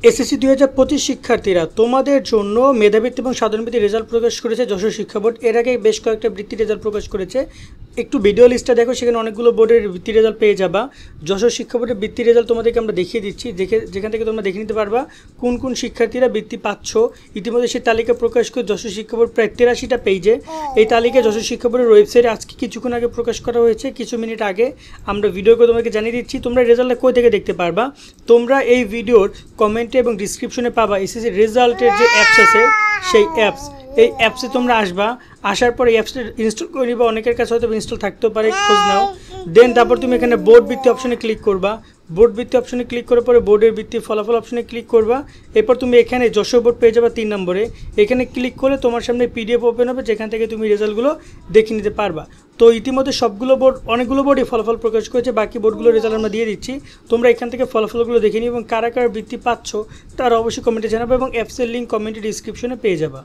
SSC 2025 শিক্ষার্থীরা তোমাদের জন্য মেধাবৃত্তি এবং সাধারণ বৃত্তি রেজাল্ট প্রকাশ করেছে যশোর শিক্ষা বোর্ড। এর আগে বেশ কয়েকটা বৃত্তি রেজাল্ট প্রকাশ করেছে। একটু ভিডিও লিস্টটা দেখো, সেখানে অনেকগুলো বোর্ডের বৃত্তি রেজাল্ট পেয়ে যাবা। যশোর শিক্ষা বোর্ডের বৃত্তি রেজাল্ট তোমাদেরকে আমরা দেখিয়ে দিচ্ছি, যেখান থেকে তোমরা দেখে নিতে পারবা কোন কোন শিক্ষার্থীরা বৃত্তি পাচ্ছ। ইতিমধ্যে সেই তালিকা প্রকাশ করে যশোর শিক্ষা বোর্ড প্রায় 83টা পেজে। এই তালিকা যশোর শিক্ষা বোর্ডের ওয়েবসাইটে আজকে কিছুক্ষণ আগে প্রকাশ করা হয়েছে, কিছু মিনিট আগে। আমরা ভিডিও করে তোমাকে জানিয়ে দিচ্ছি তোমরা রেজাল্টটা কই থেকে দেখতে পারবা। তোমরা এই ভিডিওর কমেন্টে এবং ডিসক্রিপশনে পাবা এসএসসি রেজাল্টের যে অ্যাপস আছে সেই অ্যাপস। এই অ্যাপসে তোমরা আসবা, আসার পরে অ্যাপসটা ইনস্টল করে নিবা। অনেকের কাছে হয়তো ইনস্টল থাকতেও পারে, খোঁজ নাও। দেন তারপর তুমি এখানে বোর্ড বৃত্তি অপশনে ক্লিক করবা। বোর্ড বৃত্তি অপশনে ক্লিক করার পরে বোর্ডের বৃত্তি ফলাফল অপশনে ক্লিক করবা। এরপর তুমি এখানে যশোর বোর্ড পেয়ে যাবা 3 নম্বরে। এখানে ক্লিক করলে তোমার সামনে পিডিএফ ওপেন হবে, যেখান থেকে তুমি রেজাল্টগুলো দেখে নিতে পারবা। তো ইতিমধ্যে সবগুলো বোর্ড, অনেকগুলো বোর্ডই ফলাফল প্রকাশ করেছে। বাকি বোর্ডগুলোর রেজাল্ট আমরা দিয়ে দিচ্ছি, তোমরা এখান থেকে ফলাফলগুলো দেখে নিও এবং কারা কারা বৃত্তি পাচ্ছ তারা অবশ্যই কমেন্টে জানাবে এবং অ্যাপসের লিঙ্ক কমেন্টে ডিসক্রিপশনে পেয়ে যাবা।